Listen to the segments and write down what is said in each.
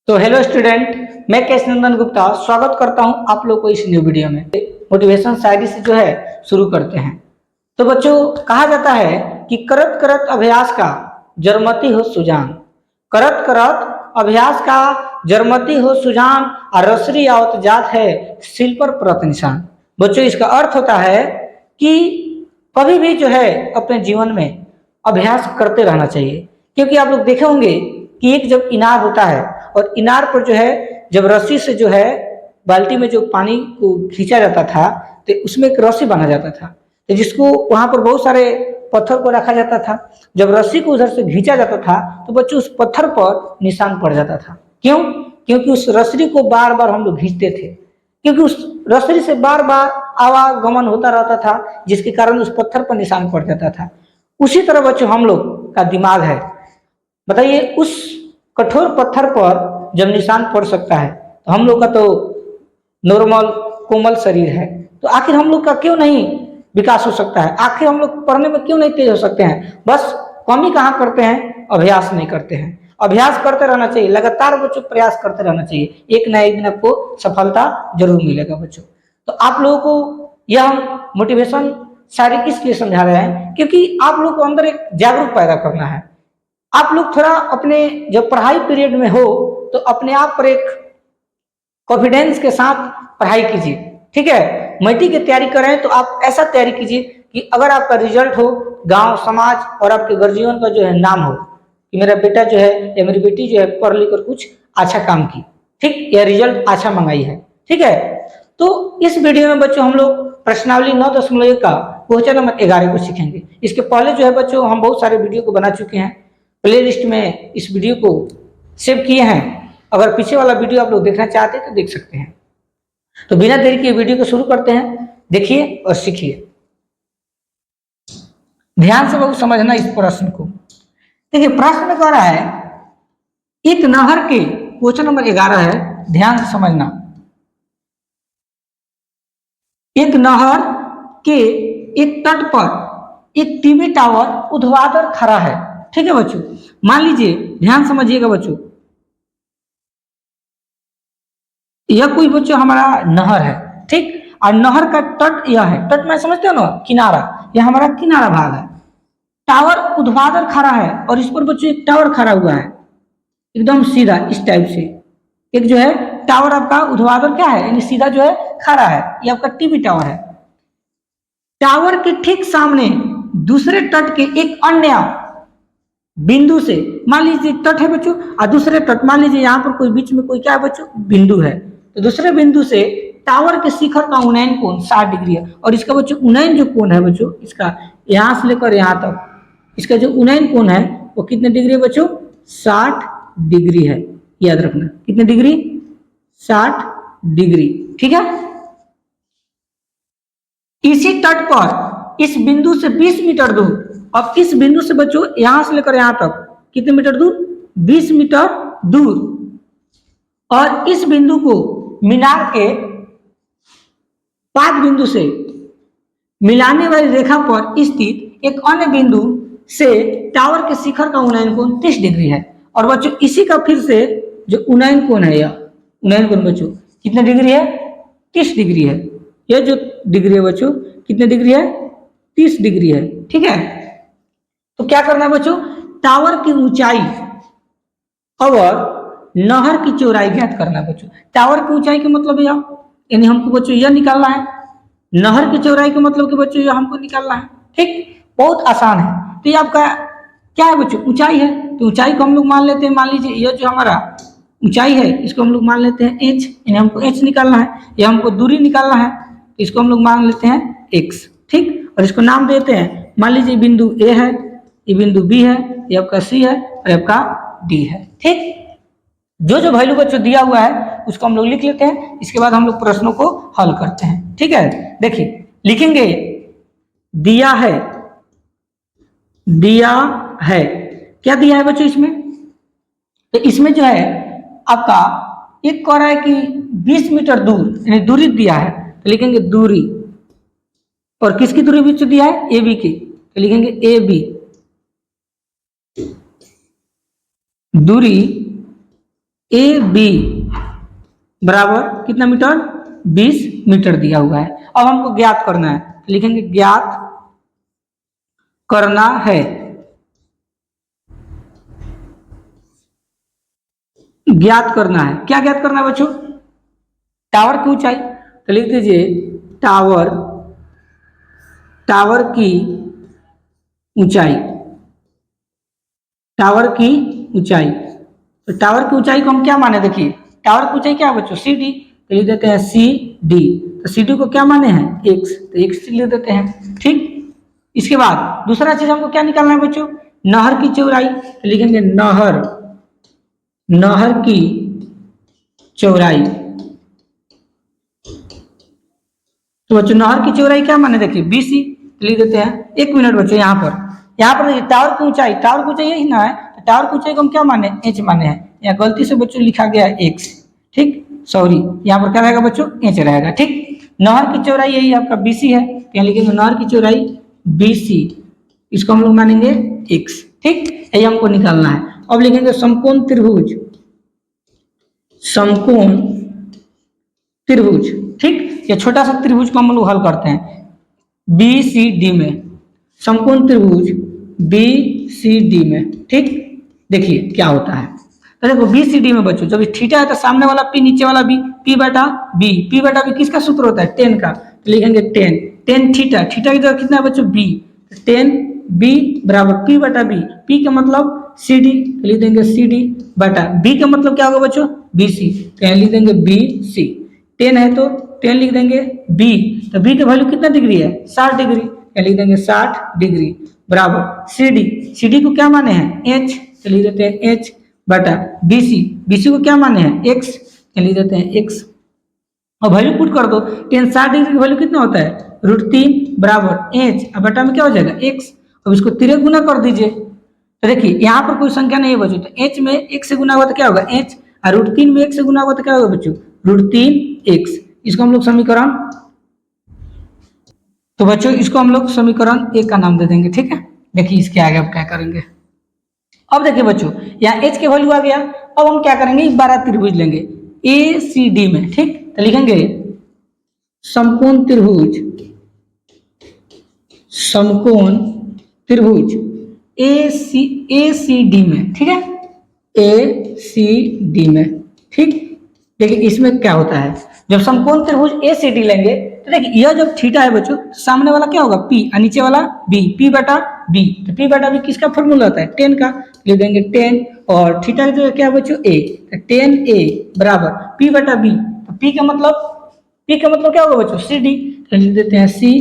तो hello student, मैं केश नंदन गुप्ता स्वागत करता हूं आप लोग को इस न्यू वीडियो में। मोटिवेशन शायरी से जो है शुरू करते हैं। तो बच्चों, कहा जाता है कि करत करत अभ्यास का जरमती हो सुजान। करत करत अभ्यास का जरमती हो सुजान, और रसरी आवत जात है सिल पर परत निशान। बच्चों, इसका अर्थ होता है कि कभी भी जो है अपने जीवन में अभ्यास करते रहना चाहिए। क्योंकि आप लोग देखे होंगे कि एक जब इनार होता है और इनार पर जो है जब रस्सी से जो है बाल्टी में जो पानी को खींचा जाता था, तो उसमें एक रस्सी बांधा जाता था, तो जिसको वहां पर बहुत सारे पत्थर को रखा जाता था। जब रस्सी को उधर से खींचा जाता था तो बच्चों उस पत्थर पर निशान पड़ जाता था। क्यों? क्योंकि उस रस्सी को बार बार हम लोग खींचते थे, क्योंकि उस रस्सी से बार बार आवागमन होता रहता था, जिसके कारण उस पत्थर पर निशान पड़ जाता था। उसी तरह बच्चों हम लोग का दिमाग है। बताइए, उस कठोर पत्थर पर जब निशान पड़ सकता है तो हम लोग का तो नॉर्मल कोमल शरीर है, तो आखिर हम लोग का क्यों नहीं विकास हो सकता है? आखिर हम लोग पढ़ने में क्यों नहीं तेज हो सकते हैं? बस कमी कहाँ करते हैं? अभ्यास नहीं करते हैं। अभ्यास करते रहना चाहिए, लगातार बच्चों प्रयास करते रहना चाहिए। एक ना एक दिन आपको सफलता जरूर मिलेगा बच्चों। तो आप लोगों को यह मोटिवेशन सारी इसलिए समझा रहे हैं क्योंकि आप लोग को अंदर एक जागरूक पैदा करना है। आप लोग थोड़ा अपने जब पढ़ाई पीरियड में हो तो अपने आप पर एक कॉन्फिडेंस के साथ पढ़ाई कीजिए। ठीक है, मैट्रिक की तैयारी कर रहे हैं तो आप ऐसा तैयारी कीजिए कि अगर आपका रिजल्ट हो, गांव समाज और आपके गार्जियन का जो है नाम हो कि मेरा बेटा जो है या मेरी बेटी जो है पढ़ लिख कर कुछ अच्छा काम की, ठीक, या रिजल्ट अच्छा मंगाई है। ठीक है, तो इस वीडियो में बच्चों हम लोग प्रश्नावली 9.1 का क्वेश्चन नंबर 11 को सीखेंगे। इसके पहले जो है बच्चों हम बहुत सारे वीडियो को बना चुके हैं, प्ले लिस्ट में इस वीडियो को सेव किए हैं। अगर पीछे वाला वीडियो आप लोग देखना चाहते हैं तो देख सकते हैं। तो बिना देरी के वीडियो को शुरू करते हैं, देखिए और सीखिए। ध्यान से बहुत समझना इस प्रश्न को। देखिए, प्रश्न कह रहा है एक नहर के, क्वेश्चन नंबर 11 है, ध्यान से समझना। एक नहर के एक तट पर एक टीवी टावर ऊर्ध्वाधर खड़ा है। ठीक है बच्चों, मान लीजिए, ध्यान समझिएगा बच्चों, यह कोई बच्चों हमारा नहर है। ठीक, और नहर का तट यह है, तट में समझते हो ना, किनारा, यह हमारा किनारा भाग है। टावर ऊर्ध्वाधर खड़ा है और इस पर बच्चों एक टावर खड़ा हुआ है एकदम सीधा इस टाइप से। एक जो है टावर आपका ऊर्ध्वाधर क्या है, यानी सीधा जो है खड़ा है, ये आपका टीवी टावर है। टावर के ठीक सामने दूसरे तट के एक अन्य बिंदु से, मान लीजिए तट है बच्चों, और दूसरे तट, मान लीजिए यहाँ पर कोई बीच में कोई क्या है बच्चों, बिंदु है, तो दूसरे बिंदु से टावर के शिखर का उन्नयन कोण 60 डिग्री है। और इसका बच्चों उन्नयन जो कोण है बच्चों, इसका यहाँ से लेकर यहाँ तक इसका जो उन्नयन कोण है वो कितने डिग्री है बच्चों? 60 डिग्री है। याद रखना, कितने डिग्री? 60 डिग्री। ठीक है, इसी तट पर इस बिंदु से 20 मीटर दूर, अब इस बिंदु से बच्चों यहां से लेकर यहां तक कितने मीटर दूर? 20 मीटर दूर। और इस बिंदु को मीनार के पाद बिंदु से मिलाने वाली रेखा पर स्थित एक अन्य बिंदु से टावर के शिखर का उन्नयन कोण 30 डिग्री है। और बच्चों इसी का फिर से जो उन्नयन कोण है, यह उन्नयन कोण बच्चों कितने डिग्री है? 30 डिग्री है। यह जो डिग्री है बच्चों कितने डिग्री है? 30 डिग्री है। ठीक है, तो क्या करना है बच्चों? टावर की ऊंचाई और नहर की चौड़ाई ज्ञात करना है बच्चों। टावर की ऊंचाई का मतलब यह, यानी हमको बच्चों यह निकालना है। नहर की चौड़ाई का मतलब कि बच्चों यह हमको निकालना है। ठीक, बहुत आसान है। तो ये आपका क्या है बच्चों? ऊंचाई है। तो ऊंचाई को हम लोग मान लेते हैं, मान लीजिए यह जो हमारा ऊंचाई है इसको हम लोग मान लेते हैं h, यानी हमको h निकालना है, या हमको दूरी निकालना है, इसको हम लोग मान लेते हैं x। ठीक, और इसको नाम देते हैं, मान लीजिए बिंदु A है, ये बिंदु B है, ये आपका C है और आपका D है। ठीक, जो जो वैल्यू बच्चों दिया हुआ है उसको हम लोग लिख लेते हैं, इसके बाद हम लोग प्रश्नों को हल करते हैं। ठीक है, देखिए लिखेंगे दिया है, दिया है, क्या दिया है बच्चों इसमें? तो इसमें जो है आपका एक कह रहा है कि 20 मीटर दूर, यानी दूरी दिया है, तो लिखेंगे दूरी। और किसकी दूरी बच्चों दिया है? ए बी की, तो लिखेंगे ए बी। दूरी ए बी बराबर कितना मीटर, 20 मीटर दिया हुआ है। अब हमको ज्ञात करना है, तो लिखेंगे ज्ञात करना है, ज्ञात करना है। क्या ज्ञात करना है बच्चों, टावर की ऊंचाई। तो लिख दीजिए टावर, टावर की ऊंचाई, टावर की ऊंचाई। तो टावर की ऊंचाई को हम क्या माने, देखिए टावर की ऊंचाई क्या है बच्चों, सी डी। तो लिख देते हैं सी डी। तो सी डी को क्या माने हैं, एक्स, तो एक्स लिख देते हैं। ठीक, इसके बाद दूसरा चीज हमको क्या निकालना है बच्चों, नहर की चौड़ाई। तो लिखेंगे नहर, नहर की चौड़ाई। तो बच्चों नहर की चौड़ाई क्या माने, देखिए बीसी, लिख देते हैं। एक मिनट बच्चों, यहाँ पर देखिए टावर की ऊंचाई, टावर की ऊंचाई यही ना है, तो टावर की ऊंचाई को हम क्या माने, एच माने हैं। यहाँ गलती से बच्चों लिखा गया एक्स, ठीक, सॉरी, यहाँ पर क्या रहेगा बच्चों, एच रहेगा। ठीक, नहर की चौड़ाई यही आपका बीसी है, यहाँ लिखेंगे नहर की चौड़ाई बीसी, इसको हम लोग मानेंगे एक्स। ठीक, यही हमको निकालना है। अब लिखेंगे समकोण त्रिभुज, समकोण त्रिभुज। ठीक, ये छोटा सा त्रिभुज को हम लोग हल करते हैं बी सी डी में, समकोण त्रिभुज बी सी डी में। ठीक, देखिए क्या होता है, तो देखो बी सी डी में बच्चों जब थीटा है तो सामने वाला पी, नीचे वाला बी, पी बटा बी, पी बटा बी किसका सूत्र होता है, टेन का। तो लिखेंगे टेन, टेन थीटा, थीटा की जगह कितना है बच्चों, बी, टेन बी बराबर पी बटा बी, पी का मतलब सी डी, तो लिख देंगे सी डी बटा बी का मतलब क्या होगा बच्चों, बी सी, तो यहाँ लिख देंगे बी सी। टेन है तो टेन लिख देंगे बी, तो बी का वैल्यू कितना डिग्री है, 60 डिग्री, यहाँ लिख देंगे 60 डिग्री बराबर सी डी, सी डी को क्या माने हैं एच, तो लिख देते हैं एच बटा बी सी, बी सी को क्या माने हैं एक्स, लिख देते हैं एक्स। और वैल्यू पुट कर दो, टेन 60 डिग्री का वैल्यू कितना होता है, √3 बराबर एच, अब बटा में क्या हो जाएगा एक्स। अब इसको 3 गुना कर दीजिए, तो देखिए यहाँ पर कोई संख्या नहीं है बच्चों, तो एच में एक से गुना हुआ तो क्या होगा एच, और √3 में एक से गुना हुआ तो क्या होगा बच्चों, √3 एक्स। इसको हम लोग समीकरण, तो बच्चों इसको हम लोग समीकरण एक का नाम दे देंगे। ठीक है, देखिए इसके आगे अब क्या करेंगे। अब देखिए बच्चों यहाँ एच के वैल्यू आ गया, अब हम क्या करेंगे, 12 त्रिभुज लेंगे ए सी डी में। ठीक, तो लिखेंगे समकोण त्रिभुज, समकोण त्रिभुज ए सी डी में। ठीक है, ए सी डी में। ठीक, देखिए इसमें क्या होता है, जब समकोण त्रिभुज ए सी डी लेंगे तो देखिए यह जब थीटा है बच्चों, सामने वाला क्या होगा पी और नीचे वाला बी, पी बटा बी, तो पी बटा बी किसका फॉर्मूला होता है, टेन का, लिख देंगे टेन, और थीटा की जगह क्या है बच्चों ए, तो टेन ए बराबर पी बटा बी, तो पी का मतलब क्या होगा बच्चों सी डी, तो लिख देते हैं सी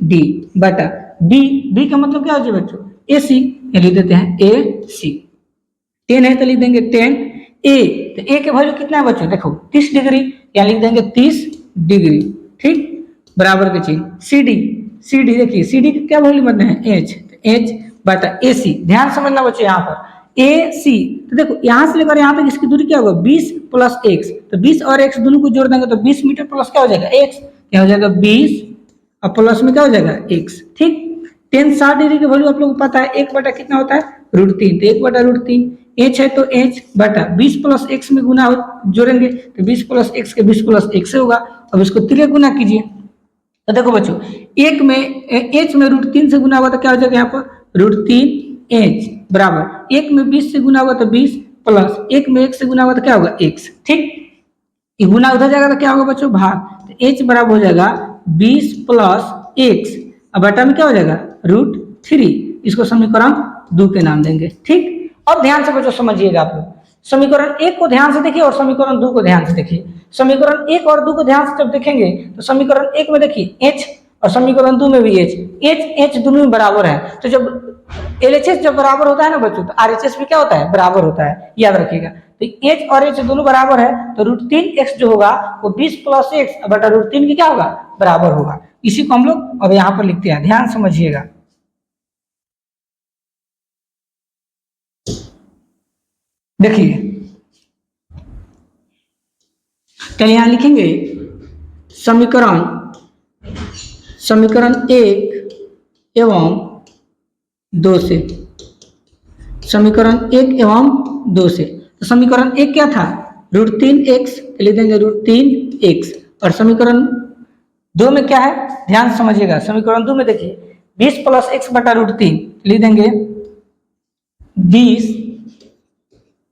डी बटा बी, बी का मतलब क्या हो जाए बच्चों ए सी, लिख देते हैं ए सी। टेन है तो लिख देंगे टेन ए, तो ए के वैल्यू कितना है बच्चों, देखो 30 डिग्री, यहाँ लिख देंगे 30 डिग्री। ठीक, बराबर के चिन्ह सी डी, सी डी देखिए सी डी का क्या वैल्यू बनना है एच, तो एच बटा ए सी। ध्यान समझना बच्चों यहाँ पर ए सी, तो देखो यहाँ से लेकर यहाँ तक इसकी दूरी क्या होगा 20 प्लस एक्स, तो 20 और एक्स दोनों को जोड़ देंगे तो 20 मीटर प्लस क्या हो जाएगा एक्स, क्या हो जाएगा 20 और प्लस में क्या हो जाएगा एक्स। ठीक, टेन 60 डिग्री की वैल्यू आप लोगों को पता है, एक बटा कितना होता है √3, तो एक बटा √3, एच है तो एच बटा 20 प्लस एक्स में गुना जोड़ेंगे तो 20 प्लस एक्स के 20 प्लस एक्स से होगा। अब इसको 3 गुना कीजिए, तो देखो बच्चों एक में एच में √3 से गुना हुआ तो क्या हो जाएगा यहाँ पर √3 एच बराबर, एक में 20 से गुना हुआ तो 20 प्लस एक में 1 से गुना हुआ तो क्या होगा एक्स। ठीक, ये गुना उधर जाएगा तो क्या होगा बच्चों भाग, तो एच बराबर हो जाएगा 20 प्लस एक्स, अब बटा में क्या हो जाएगा √3, इसको समीकरण 2 के नाम देंगे। ठीक, अब ध्यान से बच्चों समझिएगा आप लोग, समीकरण 1 को ध्यान से देखिए और समीकरण 2 को ध्यान से देखिए। समीकरण 1 और 2 को ध्यान से जब देखेंगे तो समीकरण 1 में देखिए h और समीकरण 2 में भी h दोनों में बराबर है, तो जब LHS जब बराबर होता है ना बच्चों तो RHS भी क्या होता है बराबर होता है, याद रखिएगा। तो h और h दोनों बराबर है तो √3x जो होगा वो 20 प्लस x बटा √3 की क्या होगा बराबर होगा। इसी को हम लोग अब यहाँ पर लिखते हैं, ध्यान समझिएगा। देखिए चलिए यहाँ लिखेंगे समीकरण 1 एवं 2 से, समीकरण 1 एवं 2 से। तो समीकरण 1 क्या था √3x लिख देंगे √3x। और समीकरण 2 में क्या है, ध्यान समझिएगा। समीकरण 2 में देखिए 20 + x बटा √3 लिख देंगे 20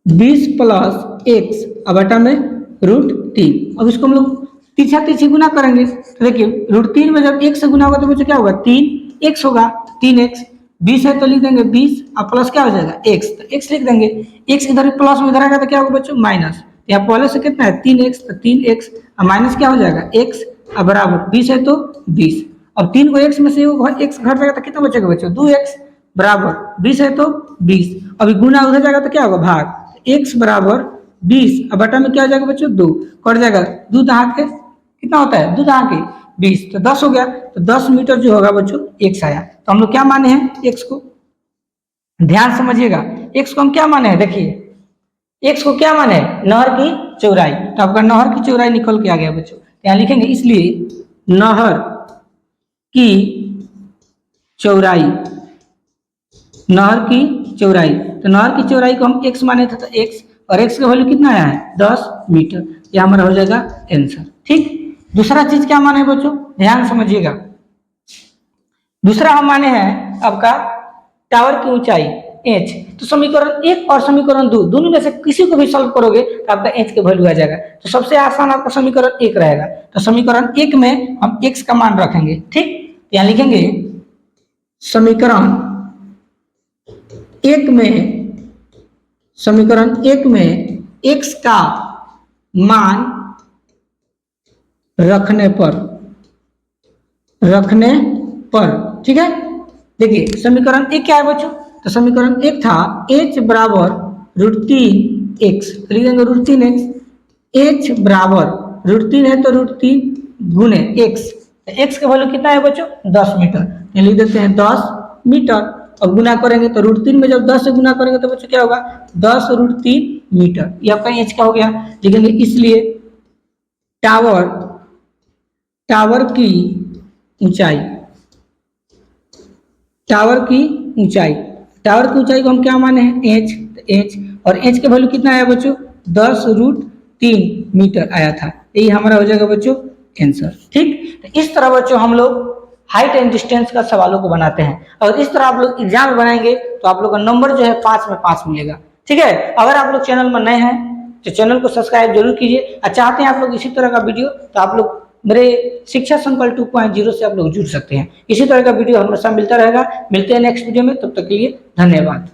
+ x बटा में √3। अब इसको हम लोग तीछा तीछी गुना करेंगे तो देखिए √3 में जब 1 से गुना होगा तो बच्चों क्या होगा, 3x होगा, 3x। 20 है तो लिख देंगे 20 और प्लस क्या हो जाएगा x, तो x लिख देंगे। x इधर प्लस में इधर आएगा तो क्या होगा बच्चों, माइनस। यहाँ पहले से कितना है 3x, तो 3x और माइनस क्या हो जाएगा x और बराबर 20 है तो 20। अब 3 को x में से x घट जाएगा तो कितना बचेगा बच्चों, 2x बराबर 20 है तो 20। अभी गुना उधर जाएगा तो क्या होगा, भाग, x बराबर 20 और बटा में क्या हो जाएगा बच्चों, 2 कट जाएगा, 2 दहा के कितना होता है, 2 दहा के 20, तो 10 हो गया। तो 10 मीटर जो होगा बच्चों x आया। तो हम लोग क्या माने हैं, x को ध्यान समझिएगा, x को हम क्या माने हैं, देखिए x को क्या माने हैं, नहर की चौड़ाई। तो आपका नहर की चौड़ाई निकल के आ गया बच्चों, यहाँ लिखेंगे इसलिए नहर की चौड़ाई, नहर की चौड़ाई। तो नहर की चौड़ाई को हम x माने थे तो x, और x का वैल्यू कितना आया है, 10 मीटर। यह हमारा हो जाएगा आंसर। ठीक, दूसरा चीज क्या माने बच्चों, ध्यान समझिएगा। दूसरा हम माने हैं आपका टावर की ऊंचाई h। तो समीकरण 1 और समीकरण 2 दोनों में से किसी को भी सॉल्व करोगे तो आपका h के वैल्यू आ जाएगा। तो सबसे आसान आपका समीकरण 1 रहेगा। तो समीकरण 1 में हम x का मान रखेंगे। ठीक, यहाँ लिखेंगे समीकरण 1 में, समीकरण 1 में x का मान रखने पर, ठीक है। देखिए समीकरण 1 क्या है बच्चों, तो समीकरण 1 था h बराबर √3x, लिख देंगे √3x। h बराबर √3 है तो √3 गुने x, x का वैल्यू कितना है बच्चों, 10 मीटर। लिख देते हैं 10 मीटर। और गुना करेंगे तो √3 में जब 10 से गुना करेंगे तो बच्चों क्या होगा, 10 √3 मीटर। ये आपका h का हो गया। लिखेंगे इसलिए टावर की ऊंचाई, टावर की ऊंचाई को हम क्या माने हैं, h। h और h का वैल्यू कितना आया बच्चों, 10 √3 मीटर आया था। यही हमारा हो जाएगा बच्चों आंसर। ठीक, तो इस तरह बच्चों हम लोग हाइट एंड डिस्टेंस का सवालों को बनाते हैं। और इस तरह आप लोग एग्जाम में बनाएंगे तो आप लोग का नंबर जो है 5 में 5 मिलेगा। ठीक है, अगर आप लोग चैनल में नए हैं तो चैनल को सब्सक्राइब जरूर कीजिए। और चाहते हैं आप लोग इसी तरह का वीडियो तो आप लोग मेरे शिक्षा संकल्प 2.0 से आप लोग जुड़ सकते हैं। इसी तरह का वीडियो हमेशा मिलता रहेगा। मिलते हैं नेक्स्ट वीडियो में, तब तक के लिए धन्यवाद।